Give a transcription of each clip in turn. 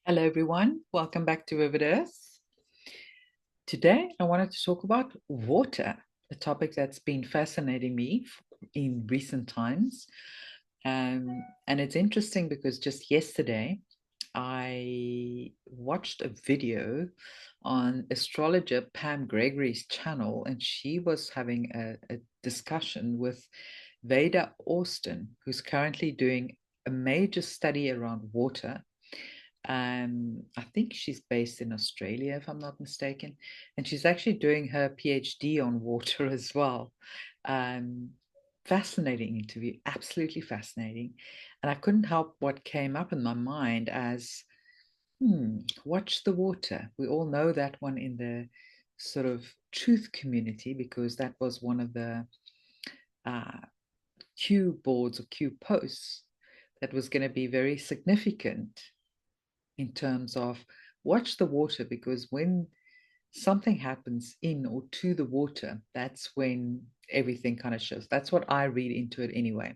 Hello, everyone. Welcome back to Vivid Earth. Today, I wanted to talk about water, a topic that's been fascinating me in recent times. And it's interesting because just yesterday, I watched a video on astrologer Pam Gregory's channel, and she was having a discussion with Veda Austin, who's currently doing a major study around water. I think she's based in Australia, if I'm not mistaken, and she's actually doing her PhD on water as well. Um, Fascinating interview, absolutely fascinating. And I couldn't help what came up in my mind as, watch the water. We all know that one in the sort of truth community because that was one of the uh, Q boards or Q posts that was going to be very significant in terms of watch the water, because when something happens in or to the water, that's when everything kind of shifts. That's what I read into it anyway.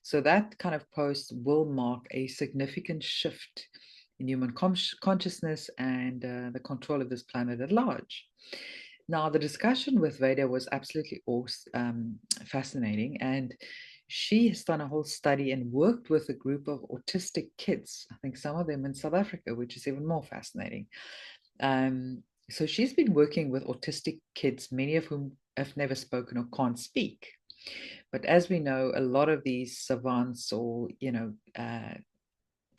So that kind of post will mark a significant shift in human consciousness and the control of this planet at large. Now, the discussion with Veda was absolutely awesome, fascinating, and she has done a whole study and worked with a group of autistic kids. I think some of them in South Africa, which is even more fascinating. Um, so she's been working with autistic kids, many of whom have never spoken or can't speak. But as we know, a lot of these savants or,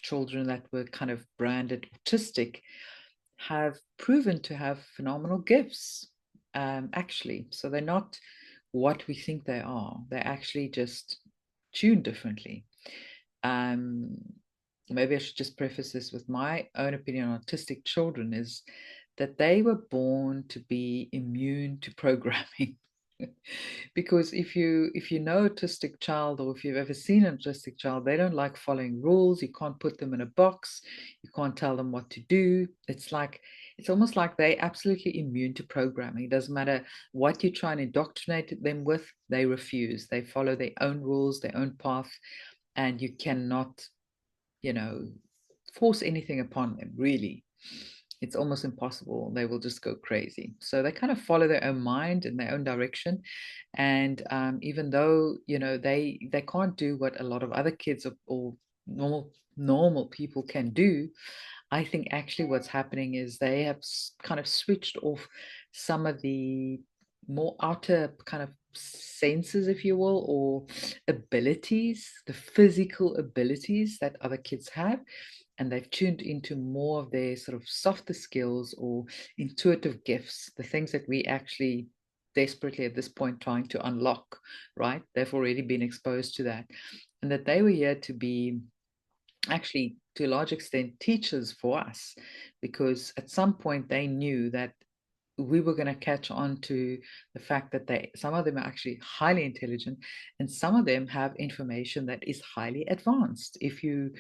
children that were kind of branded autistic have proven to have phenomenal gifts, actually. So they're not what we think they are. They're actually just tuned differently. Um, Maybe I should just preface this with my own opinion on autistic children is that they were born to be immune to programming. Because if you know autistic child, or if you've ever seen an autistic child, they don't like following rules. You can't put them in a box. You can't tell them what to do. It's almost like they're absolutely immune to programming. It doesn't matter what you try and indoctrinate them with, they refuse. They follow their own rules, their own path, and you cannot, you know, force anything upon them, really. It's almost impossible. They will just go crazy. So they kind of follow their own mind in their own direction. And even though, they can't do what a lot of other kids or normal people can do, I think actually what's happening is they have kind of switched off some of the more outer kind of senses, if you will, or abilities, the physical abilities that other kids have. And they've tuned into more of their sort of softer skills or intuitive gifts, the things that we actually desperately at this point trying to unlock, right? They've already been exposed to that. And that they were here to be actually to a large extent teachers for us, because at some point they knew that we were going to catch on to the fact that some of them are actually highly intelligent, and some of them have information that is highly advanced if you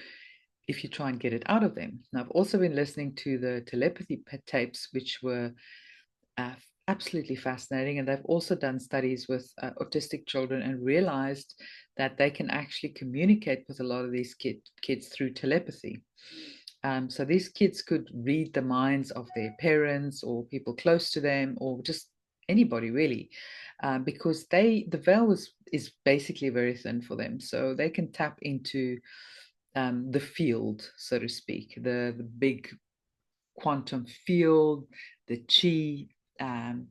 try and get it out of them. Now, I've also been listening to the telepathy tapes, which were uh, absolutely fascinating. And they've also done studies with autistic children and realized that they can actually communicate with a lot of these kids through telepathy. So these kids could read the minds of their parents or people close to them, or just anybody really, because the veil is basically very thin for them, so they can tap into the field, so to speak, the big quantum field, the chi, um,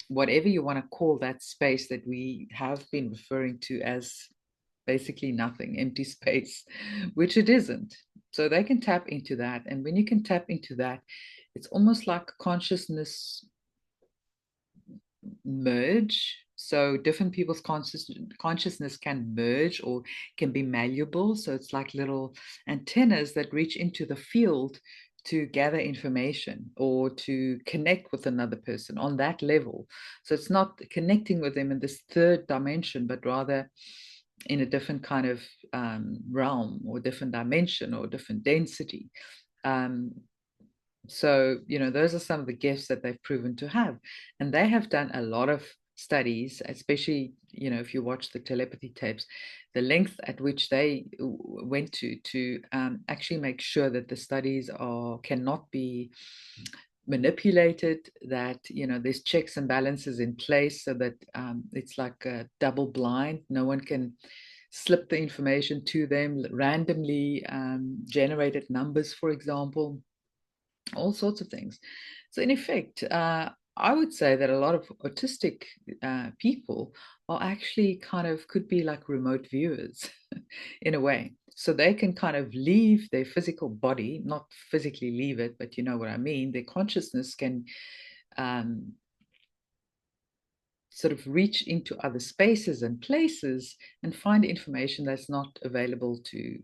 whatever you want to call that space that we have been referring to as basically nothing, empty space, which it isn't. So they can tap into that. And when you can tap into that, it's almost like consciousness merge. So different people's consciousness can merge or can be malleable. So it's like little antennas that reach into the field to gather information or to connect with another person on that level. So it's not connecting with them in this third dimension, but rather in a different kind of realm or different dimension or different density. Um, so, those are some of the gifts that they've proven to have. And they have done a lot of studies, especially, you know, if you watch the telepathy tapes, the length at which they went to actually make sure that the studies cannot be manipulated, that, you know, there's checks and balances in place so that it's like a double blind. No one can slip the information to them, randomly generated numbers, for example, all sorts of things. So in effect, I would say that a lot of autistic people are actually kind of could be like remote viewers in a way. So they can kind of leave their physical body, not physically leave it, but you know what I mean. Their consciousness can um, sort of reach into other spaces and places and find information that's not available to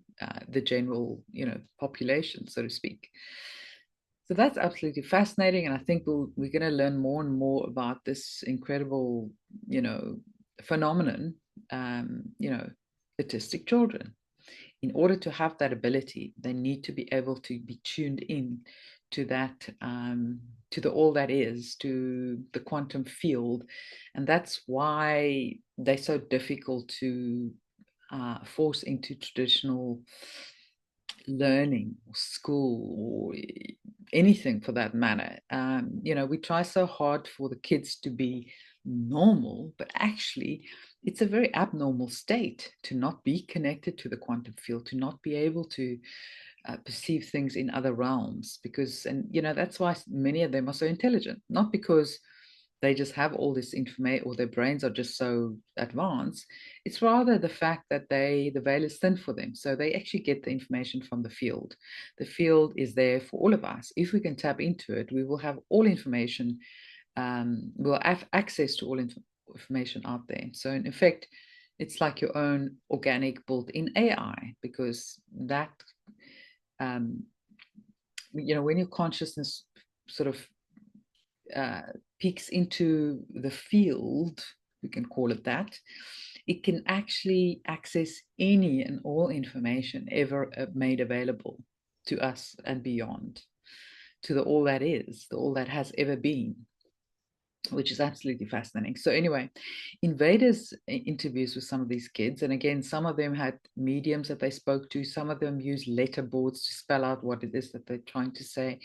the general, you know, population, so to speak. So that's absolutely fascinating, and I think we're going to learn more and more about this incredible, you know, phenomenon. You know, autistic children. In order to have that ability, they need to be able to be tuned in to that, to the all that is, to the quantum field, and that's why they're so difficult to force into traditional learning or school or anything for that matter. You know, we try so hard for the kids to be normal, but actually, it's a very abnormal state to not be connected to the quantum field, to not be able to perceive things in other realms. Because, and you know, that's why many of them are so intelligent, not because they just have all this information or their brains are just so advanced. It's rather the fact that the veil is thin for them. So they actually get the information from the field. The field is there for all of us. If we can tap into it, we will have all information. We'll have access to all information out there. So in effect, it's like your own organic built-in AI, because that, um, you know, when your consciousness sort of peeks into the field, we can call it that, it can actually access any and all information ever made available to us and beyond, to the all that is, the all that has ever been, which is absolutely fascinating. So anyway, Invaders interviews with some of these kids, and again, some of them had mediums that they spoke to, some of them used letter boards to spell out what it is that they're trying to say.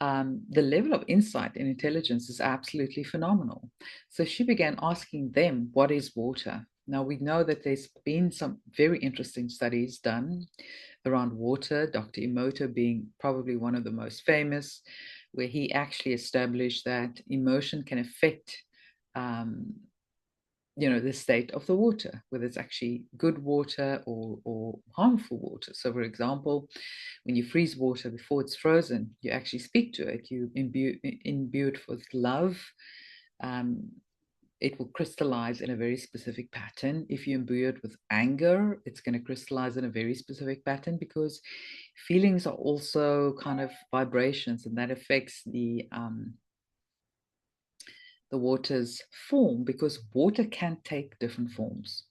The level of insight and intelligence is absolutely phenomenal. So she began asking them, what is water? Now, we know that there's been some very interesting studies done around water, Dr. Emoto being probably one of the most famous, where he actually established that emotion can affect, um, you know, the state of the water, whether it's actually good water or harmful water. So, for example, when you freeze water before it's frozen, you actually speak to it, you imbue it with love. Um, it will crystallize in a very specific pattern. If you imbue it with anger, it's going to crystallize in a very specific pattern, because feelings are also kind of vibrations, and that affects the water's form, because water can take different forms.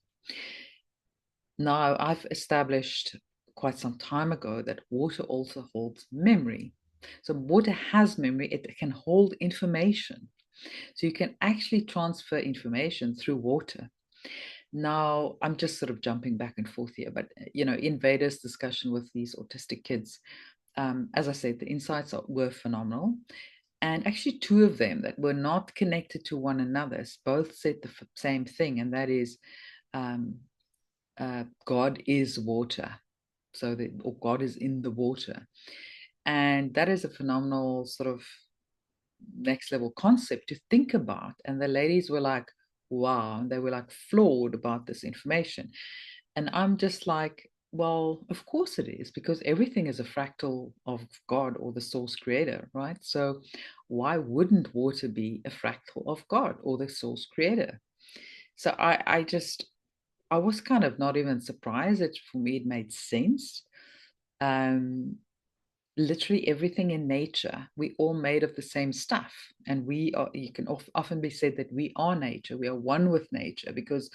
Now, I've established quite some time ago that water also holds memory. So water has memory, it can hold information. So you can actually transfer information through water. Now, I'm just sort of jumping back and forth here, but you know, in Veda's discussion with these autistic kids, as I said, the insights were phenomenal. And actually, two of them that were not connected to one another both said the same thing, and that is, um, God is water. So or God is in the water. And that is a phenomenal sort of next level concept to think about. And the ladies were like, wow, and they were like floored about this information. And I'm just like, well, of course it is, because everything is a fractal of God or the source creator, right? So why wouldn't water be a fractal of God or the source creator? So I was kind of not even surprised. For me, it made sense. Um, Literally everything in nature, we all made of the same stuff, and we are, you can often be said that we are nature, we are one with nature, because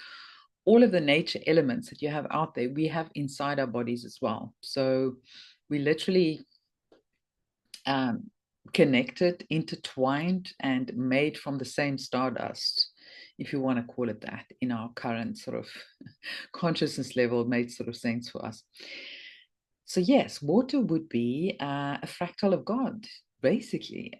all of the nature elements that you have out there, we have inside our bodies as well. So we literally connected, intertwined, and made from the same stardust if you want to call it that, in our current sort of consciousness level. It made sort of sense for us. So yes, water would be a fractal of God, basically.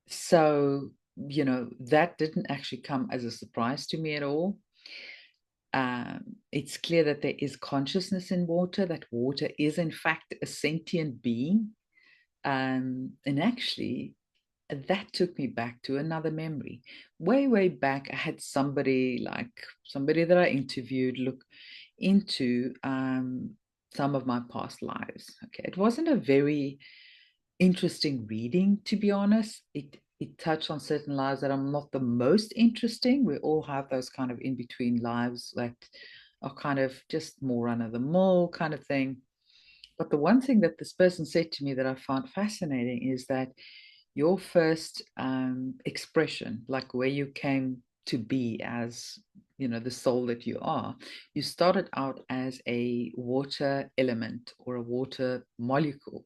So, that didn't actually come as a surprise to me at all. It's clear that there is consciousness in water, that water is in fact a sentient being. And actually, that took me back to another memory. Way back, I had somebody that I interviewed look into some of my past lives. Okay, it wasn't a very interesting reading, to be honest. It touched on certain lives that are not the most interesting. We all have those kind of in-between lives that are kind of just more run-of-the-mill kind of thing. But the one thing that this person said to me that I found fascinating is that your first expression, like where you came to be as, the soul that you are, you started out as a water element or a water molecule.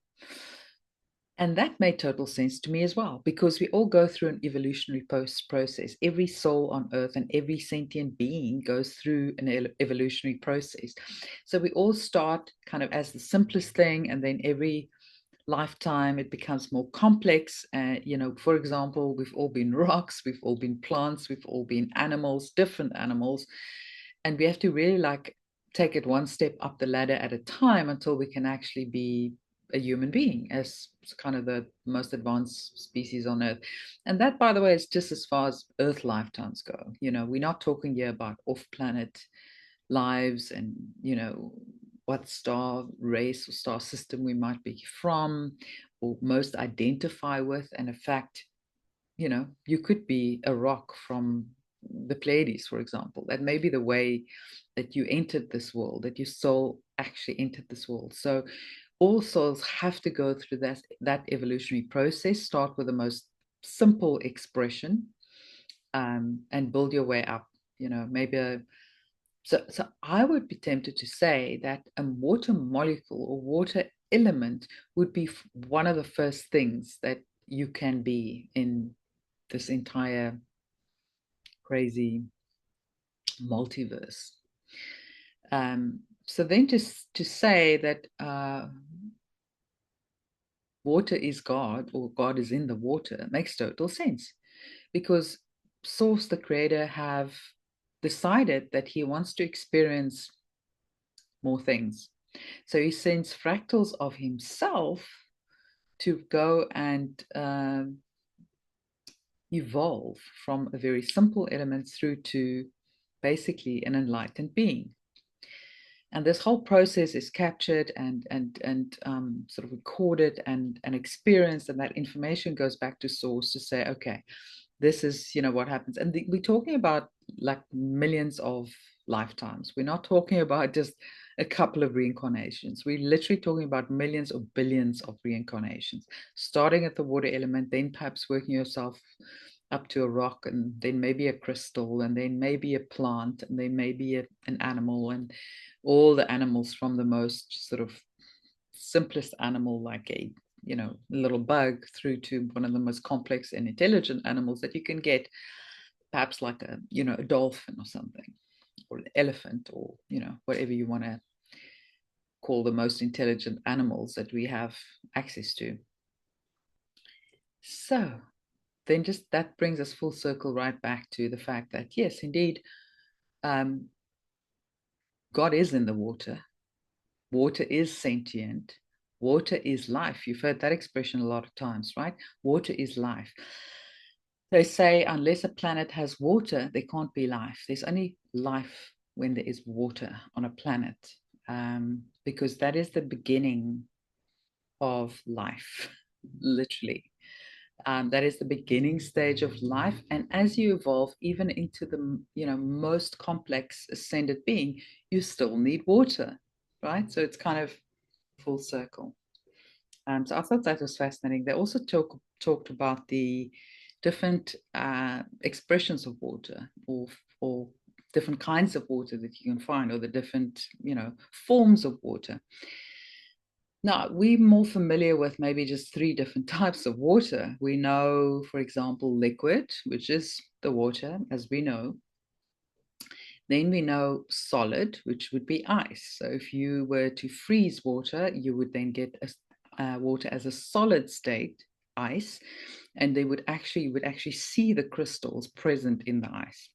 And that made total sense to me as well, because we all go through an evolutionary process. Every soul on earth and every sentient being goes through an evolutionary process. So we all start kind of as the simplest thing, and then every lifetime it becomes more complex. For example, we've all been rocks, we've all been plants, we've all been animals, different animals. And we have to really take it one step up the ladder at a time until we can actually be a human being as kind of the most advanced species on earth. And that, by the way, is just as far as earth lifetimes go. We're not talking here about off-planet lives and what star race or star system we might be from or most identify with. And in fact, you could be a rock from the Pleiades, for example. That may be the way that you entered this world, that your soul actually entered this world. So all souls have to go through that evolutionary process. Start with the most simple expression, and build your way up. So I would be tempted to say that a water molecule or water element would be one of the first things that you can be in this entire crazy multiverse. So then to say that water is God or God is in the water makes total sense, because Source, the creator, have decided that he wants to experience more things. So he sends fractals of himself to go and evolve from a very simple element through to basically an enlightened being. And this whole process is captured and sort of recorded and experienced, and that information goes back to Source to say, okay, this is what happens. And we're talking about like millions of lifetimes. We're not talking about just a couple of reincarnations. We're literally talking about millions or billions of reincarnations, starting at the water element, then perhaps working yourself up to a rock, and then maybe a crystal, and then maybe a plant, and then maybe an animal, and all the animals from the most sort of simplest animal, like a little bug, through to one of the most complex and intelligent animals that you can get, perhaps like a dolphin or something, or an elephant, or whatever you want to call the most intelligent animals that we have access to. So then just that brings us full circle right back to the fact that yes, indeed, God is in the water. Water is sentient. Water is life. You've heard that expression a lot of times, right? Water is life. They say unless a planet has water, there can't be life. There's only life when there is water on a planet, because that is the beginning of life, literally. That is the beginning stage of life. And as you evolve even into the most complex ascended being, you still need water, right? So it's kind of full circle. So I thought that was fascinating. They also talked about the different expressions of water, or different kinds of water that you can find, or the different forms of water. Now, we're more familiar with maybe just 3 different types of water. We know, for example, liquid, which is the water, as we know. Then we know solid, which would be ice. So if you were to freeze water, you would then get water as a solid state, ice, and you would actually see the crystals present in the ice.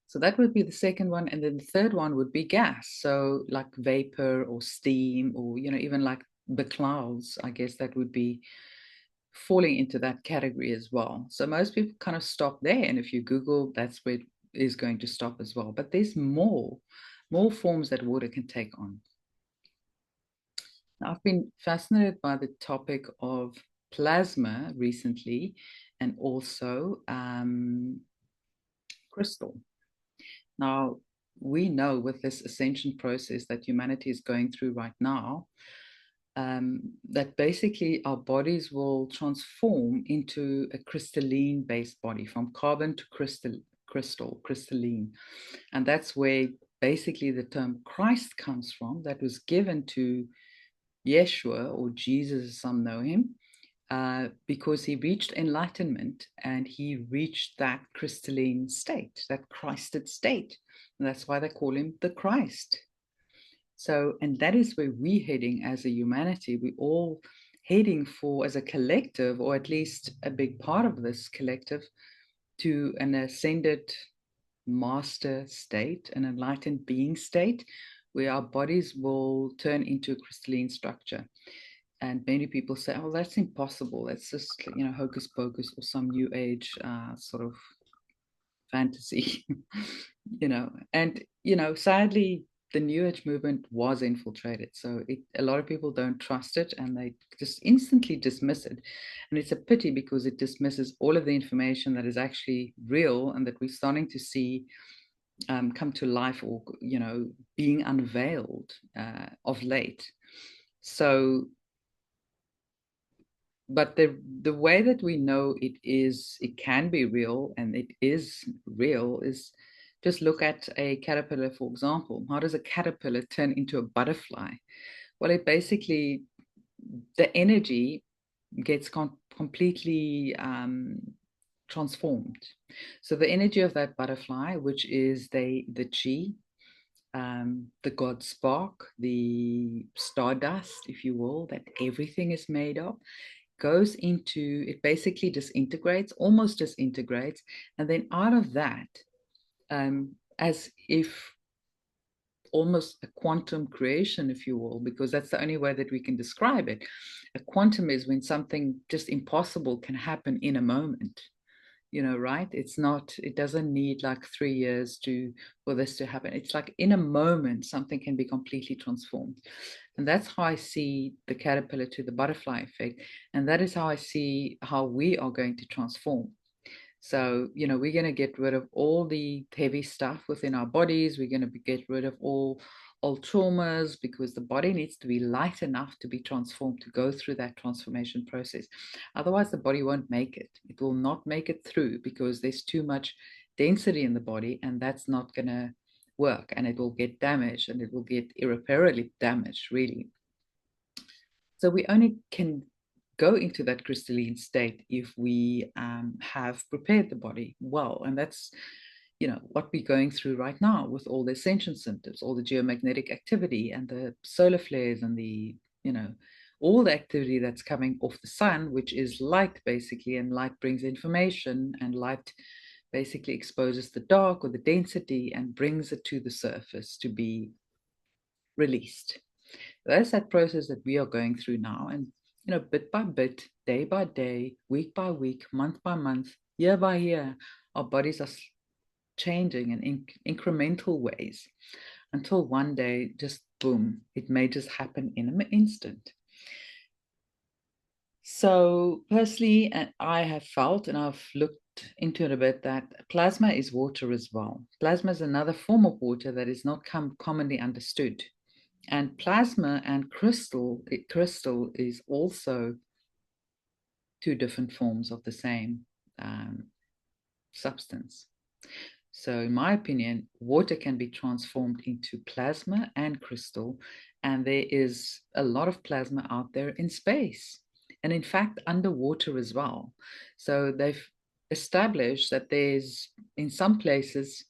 So that would be the second one. And then the third one would be gas. So like vapor or steam, or, even like the clouds, I guess that would be falling into that category as well. So most people kind of stop there. And if you Google, that's where it is going to stop as well. But there's more forms that water can take on. Now, I've been fascinated by the topic of plasma recently, and also crystal. Now, we know with this ascension process that humanity is going through right now, that basically our bodies will transform into a crystalline-based body, from carbon to crystalline. And that's where basically the term Christ comes from, that was given to Yeshua, or Jesus as some know him, because he reached enlightenment and he reached that crystalline state, that Christed state. And that's why they call him the Christ. So, and that is where we're heading as a humanity. We're all heading for, as a collective, or at least a big part of this collective, to an ascended master state, an enlightened being state, where our bodies will turn into a crystalline structure. And many people say, oh, that's impossible. That's just, hocus pocus, or some new age sort of fantasy, And, sadly, the new age movement was infiltrated. So a lot of people don't trust it, and they just instantly dismiss it. And it's a pity, because it dismisses all of the information that is actually real and that we're starting to see come to life, or, being unveiled of late. So, but the way that we know it can be real, and it is real, is just look at a caterpillar, for example. How does a caterpillar turn into a butterfly? Well, it basically, the energy gets completely transformed. So the energy of that butterfly, which is the chi, the God spark, the stardust, if you will, that everything is made of, goes into, it basically disintegrates, almost disintegrates, and then out of that, as if almost a quantum creation, if you will, because that's the only way that we can describe it. A quantum is when something just impossible can happen in a moment, right? It doesn't need like 3 years for this to happen. It's like in a moment, something can be completely transformed. And that's how I see the caterpillar to the butterfly effect. And that is how I see how we are going to transform. So, we're going to get rid of all the heavy stuff within our bodies. We're going to get rid of all traumas, because the body needs to be light enough to be transformed, to go through that transformation process. Otherwise, the body won't make it. It will not make it through, because there's too much density in the body, and that's not going to work, and it will get damaged, and it will get irreparably damaged, really. So we only can go into that crystalline state if we have prepared the body well. And that's, what we're going through right now with all the ascension symptoms, all the geomagnetic activity and the solar flares, and the, all the activity that's coming off the sun, which is light basically, and light brings information, and light basically exposes the dark or the density and brings it to the surface to be released. That's that process that we are going through now. And, bit by bit, day by day, week by week, month by month, year by year, our bodies are changing in incremental ways, until one day, just boom, it may just happen in an instant. So personally, I have felt, and I've looked into it a bit, that plasma is water as well. Plasma is another form of water that is not commonly understood. And plasma and crystal is also 2 different forms of the same substance. So in my opinion, water can be transformed into plasma and crystal, and there is a lot of plasma out there in space, and in fact underwater as well. So they've established that there's in some places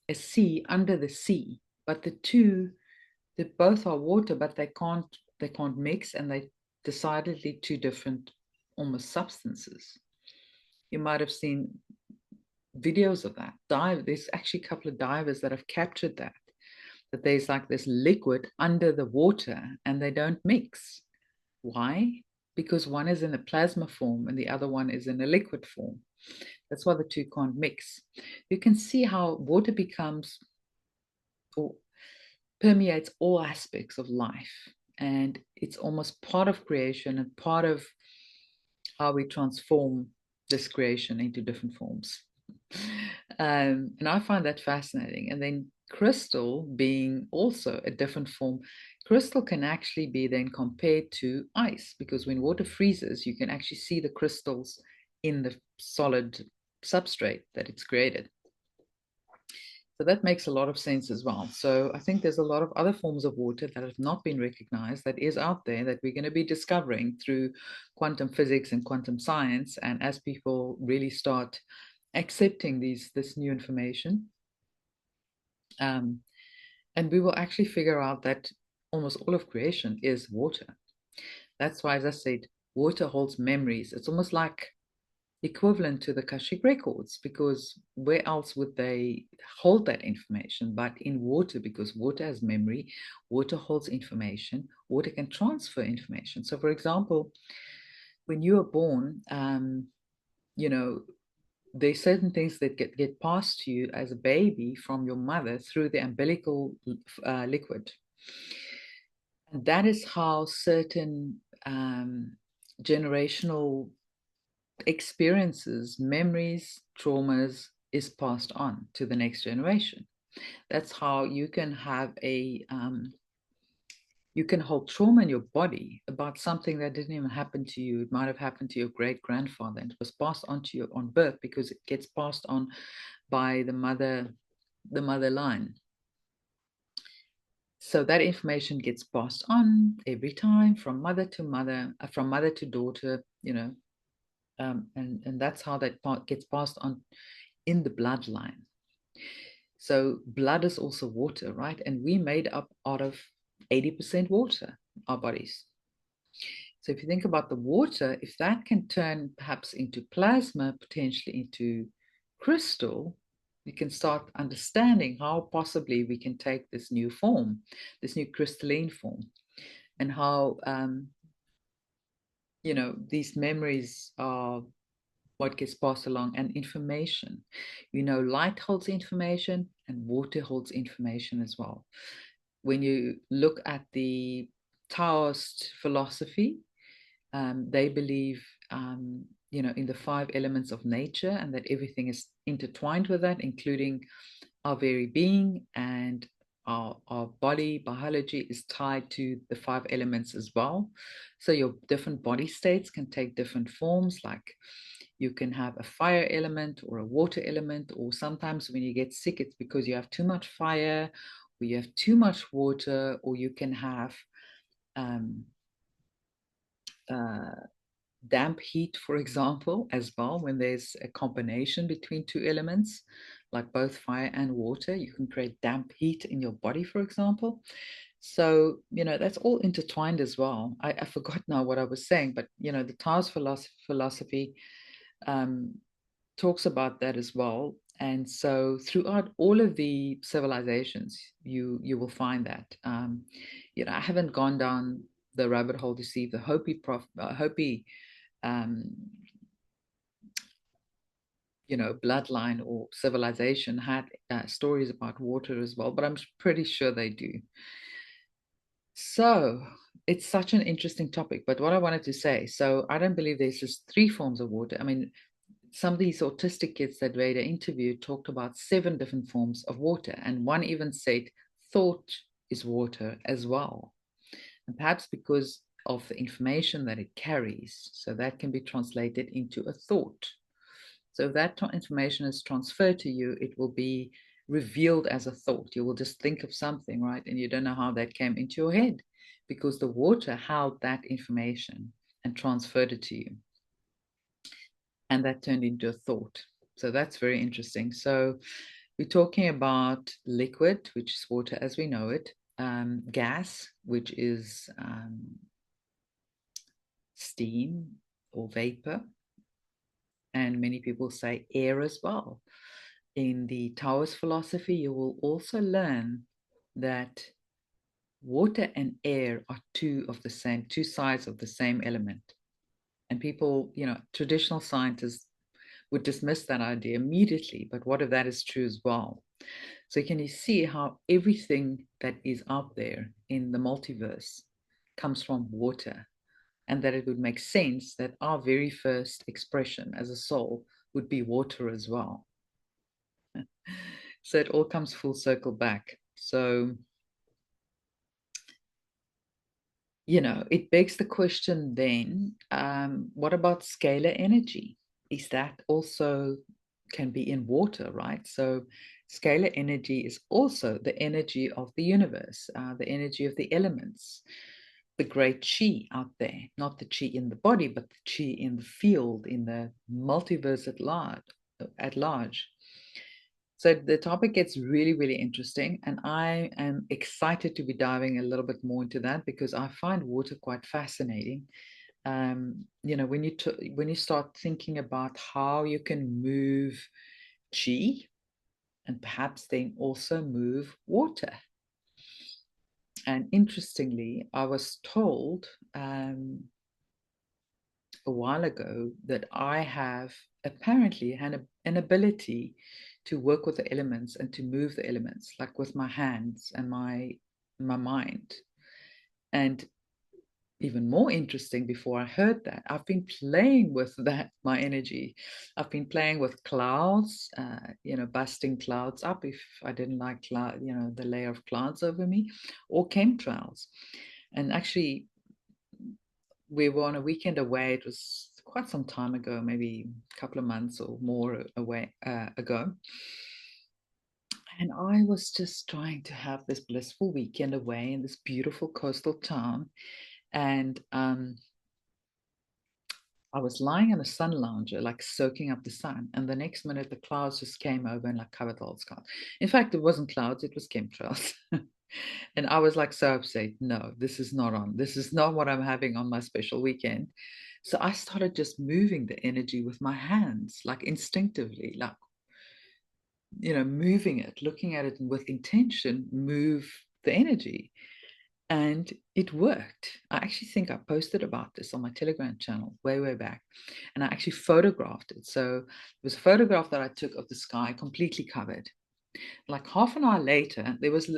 a sea under the sea, but they both are water, but they can't mix, and they decidedly two different almost substances. You might have seen videos of that. There's actually a couple of divers that have captured that there's like this liquid under the water and they don't mix. Why? Because one is in a plasma form and the other one is in a liquid form. That's why the two can't mix. You can see how water becomes or permeates all aspects of life. And it's almost part of creation and part of how we transform this creation into different forms. And I find that fascinating. And then crystal being also a different form, crystal can actually be then compared to ice, because when water freezes, you can actually see the crystals in the solid substrate that it's created. So that makes a lot of sense as well. So I think there's a lot of other forms of water that have not been recognized that is out there that we're going to be discovering through quantum physics and quantum science. And as people really start accepting this new information, and we will actually figure out that almost all of creation is water. That's why, as I said, water holds memories. It's almost like equivalent to the Akashic records, because where else would they hold that information but in water? Because water has memory, water holds information, water can transfer information. So for example, when you are born, you know, there's certain things that get passed to you as a baby from your mother through the umbilical liquid, and that is how certain generational experiences, memories, traumas is passed on to the next generation. That's how you can have you can hold trauma in your body about something that didn't even happen to you. It might have happened to your great grandfather and it was passed on to you on birth, because it gets passed on by the mother line. So that information gets passed on every time from mother to mother, from mother to daughter, and that's how that part gets passed on in the bloodline. So blood is also water, right? And we made up out of 80% water, our bodies. So if you think about the water, if that can turn perhaps into plasma, potentially into crystal, we can start understanding how possibly we can take this new form, this new crystalline form, and how these memories are what gets passed along, and information. Light holds information and water holds information as well. When you look at the Taoist philosophy, they believe, in the 5 elements of nature, and that everything is intertwined with that, including our very being, and our body biology is tied to the 5 elements as well. So your different body states can take different forms, like you can have a fire element or a water element, or sometimes when you get sick, it's because you have too much fire, or you have too much water, or you can have damp heat, for example, as well. When there's a combination between 2 elements, like both fire and water, you can create damp heat in your body, for example. So, that's all intertwined as well. I forgot now what I was saying, but, the Taoist philosophy talks about that as well. And so throughout all of the civilizations, you will find that. I haven't gone down the rabbit hole to see if the Hopi bloodline or civilization had stories about water as well, but I'm pretty sure they do. So it's such an interesting topic. But what I wanted to say, so I don't believe there's just 3 forms of water. I mean, some of these autistic kids that Rada interviewed talked about 7 different forms of water, and one even said thought is water as well, and perhaps because of the information that it carries, so that can be translated into a thought. So if that information is transferred to you, it will be revealed as a thought. You will just think of something, right? And you don't know how that came into your head because the water held that information and transferred it to you. And that turned into a thought. So that's very interesting. So we're talking about liquid, which is water as we know it, gas, which is steam or vapor, and many people say air as well. In the Taoist philosophy, you will also learn that water and air are two sides of the same element. And people, traditional scientists would dismiss that idea immediately. But what if that is true as well? So can you see how everything that is out there in the multiverse comes from water? And that it would make sense that our very first expression as a soul would be water as well. So it all comes full circle back. So, it begs the question then, what about scalar energy? Is that also can be in water, right? So scalar energy is also the energy of the universe, the energy of the elements, the great chi out there, not the chi in the body, but the chi in the field, in the multiverse at large. So the topic gets really, really interesting, and I am excited to be diving a little bit more into that because I find water quite fascinating. When you start thinking about how you can move chi and perhaps then also move water. And interestingly, I was told a while ago that I have apparently had an ability to work with the elements and to move the elements, like with my hands and my mind. And even more interesting, before I heard that, I've been playing with that, my energy. I've been playing with clouds, busting clouds up if I didn't like the layer of clouds over me, or chemtrails. And actually, we were on a weekend away. It was quite some time ago, maybe a couple of months or more ago. And I was just trying to have this blissful weekend away in this beautiful coastal town. And I was lying in a sun lounger, like soaking up the sun. And the next minute, the clouds just came over and like covered the whole sky. In fact, it wasn't clouds, it was chemtrails. And I was like so upset. No, this is not on. This is not what I'm having on my special weekend. So I started just moving the energy with my hands, like instinctively, like, moving it, looking at it with intention, move the energy. And it worked. I actually think I posted about this on my Telegram channel way, way back. And I actually photographed it. So it was a photograph that I took of the sky completely covered. Like half an hour later, there was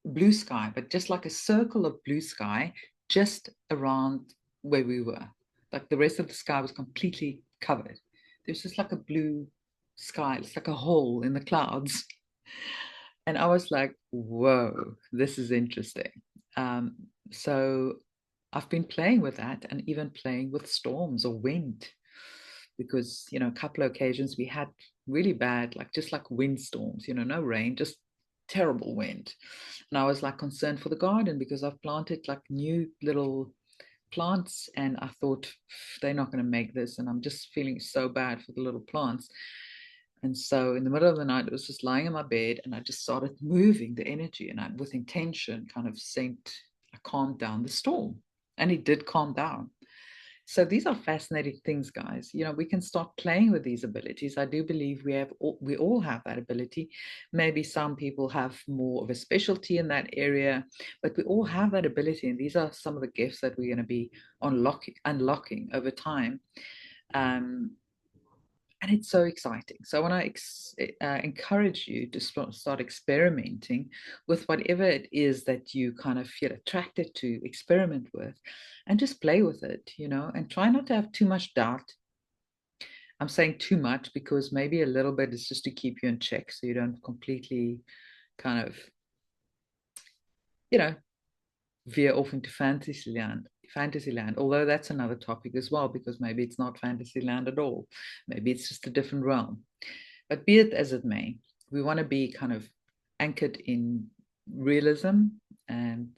blue sky, but just like a circle of blue sky just around where we were. Like the rest of the sky was completely covered. There was just like a blue sky. It's like a hole in the clouds. And I was like, whoa, this is interesting. So I've been playing with that and even playing with storms or wind because, a couple of occasions we had really bad, just like windstorms, no rain, just terrible wind. And I was like concerned for the garden because I've planted like new little plants and I thought they're not going to make this. And I'm just feeling so bad for the little plants. And so in the middle of the night, I was just lying in my bed and I just started moving the energy and I, with intention, kind of I calmed down the storm. And it did calm down. So these are fascinating things, guys. We can start playing with these abilities. I do believe we all have that ability. Maybe some people have more of a specialty in that area, but we all have that ability. And these are some of the gifts that we're going to be unlocking over time. And it's so exciting. So I want to encourage you to start experimenting with whatever it is that you kind of feel attracted to experiment with and just play with it, and try not to have too much doubt. I'm saying too much because maybe a little bit is just to keep you in check so you don't completely kind of, you know, veer off into fantasy land, although that's another topic as well, because maybe it's not fantasy land at all. Maybe it's just a different realm. But be it as it may, we want to be kind of anchored in realism, and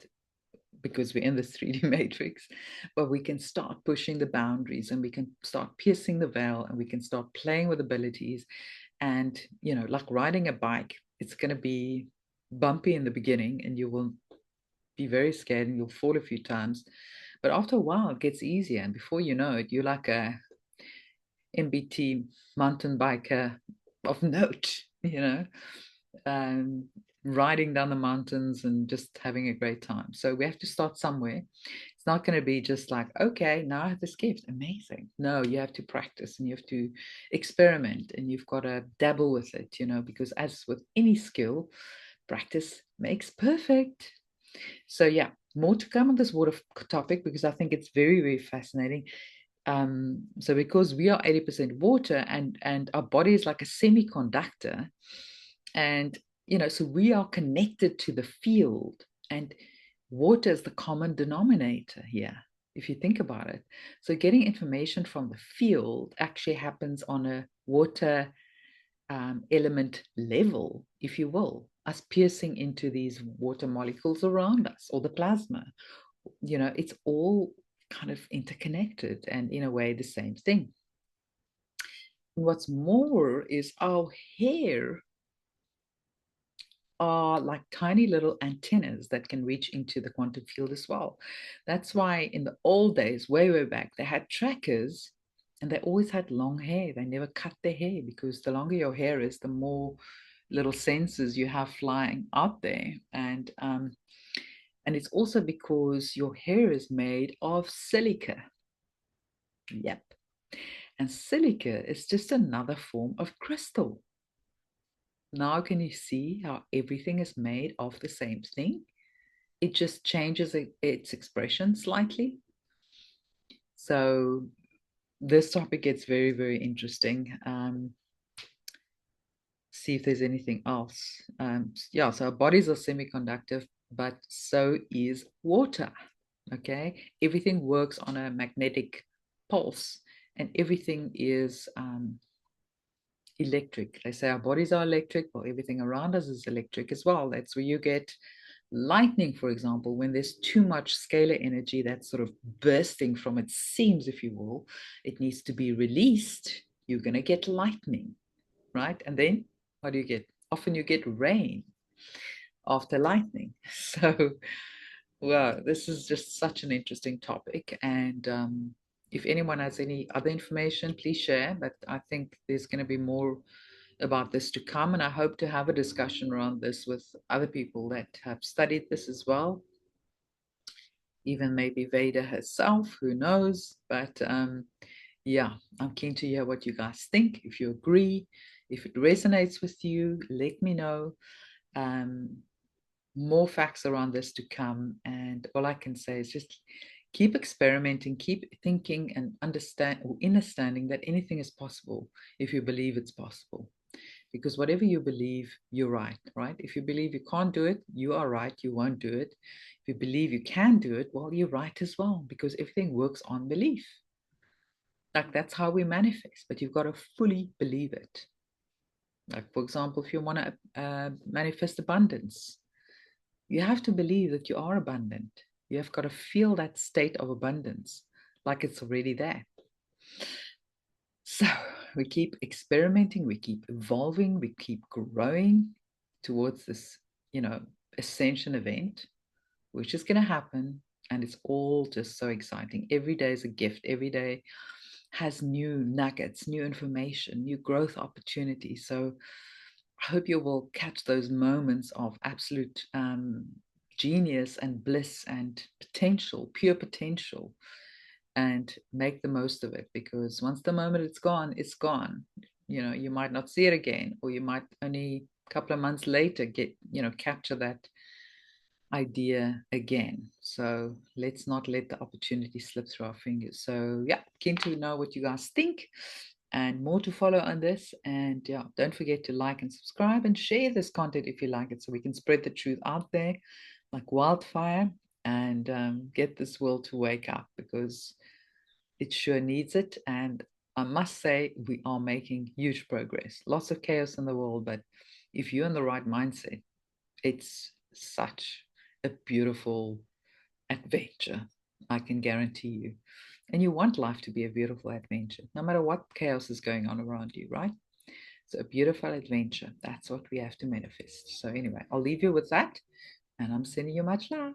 because we're in this 3D matrix, but we can start pushing the boundaries, and we can start piercing the veil, and we can start playing with abilities. And, you know, like riding a bike, it's going to be bumpy in the beginning, and you will be very scared, and you'll fall a few times. But after a while, it gets easier. And before you know it, you're like a MBT mountain biker of note, you know, um, riding down the mountains and just having a great time. So we have to start somewhere. It's not going to be just like, okay, now I have this gift. Amazing. No, you have to practice, and you have to experiment, and you've got to dabble with it, you know, because as with any skill, practice makes perfect. So yeah, more to come on this water topic, because I think it's very, very fascinating. So because we are 80% water, and our body is like a semiconductor, and you know, so we are connected to the field, and water is the common denominator here, if you think about it. So getting information from the field actually happens on a water element level, if you will, us piercing into these water molecules around us, or the plasma. You know, it's all kind of interconnected, and in a way the same thing. And what's more is our hair are like tiny little antennas that can reach into the quantum field as well. That's why in the old days, way, way back, they had trackers, and they always had long hair. They never cut their hair, because the longer your hair is, the more little sensors you have flying out there. And it's also because your hair is made of silica. Yep. And silica is just another form of crystal. Now can you see how everything is made of the same thing? It just changes its expression slightly. So this topic gets very, very interesting. See if there's anything else. Yeah, so our bodies are semiconductive, but so is water. Okay, everything works on a magnetic pulse, and everything is electric. They say our bodies are electric, well, everything around us is electric as well. That's where you get lightning, for example, when there's too much scalar energy that's sort of bursting from its seams, if you will. It needs to be released. You're going to get lightning, right? And then what do you get? Often you get rain after lightning. So, well, this is just such an interesting topic. And if anyone has any other information, please share. But I think there's going to be more about this to come. And I hope to have a discussion around this with other people that have studied this as well. Even maybe Veda herself, who knows? But yeah, I'm keen to hear what you guys think. If you agree, if it resonates with you, let me know. More facts around this to come. And all I can say is just keep experimenting, keep thinking, and understanding that anything is possible if you believe it's possible. Because whatever you believe, you're right, right? If you believe you can't do it, you are right, you won't do it. If you believe you can do it, well, you're right as well, because everything works on belief. Like that's how we manifest, but you've got to fully believe it. Like, for example, if you want to manifest abundance, you have to believe that you are abundant. You have got to feel that state of abundance like it's already there. So we keep experimenting, we keep evolving, we keep growing towards this, you know, ascension event, which is going to happen. And it's all just so exciting. Every day is a gift. Every day has new nuggets, new information, new growth opportunities. So I hope you will catch those moments of absolute genius and bliss and potential, pure potential, and make the most of it, because once the moment it's gone, it's gone. You know, you might not see it again, or you might only a couple of months later get, you know, capture that idea again. So let's not let the opportunity slip through our fingers. So yeah, keen to know what you guys think, and more to follow on this. And yeah, don't forget to like and subscribe and share this content if you like it, so we can spread the truth out there like wildfire. and get this world to wake up, because it sure needs it. And I must say, we are making huge progress. Lots of chaos in the world, but if you're in the right mindset, it's such a beautiful adventure, I can guarantee you. And you want life to be a beautiful adventure, no matter what chaos is going on around you, right? So a beautiful adventure, that's what we have to manifest. So anyway, I'll leave you with that, and I'm sending you much love.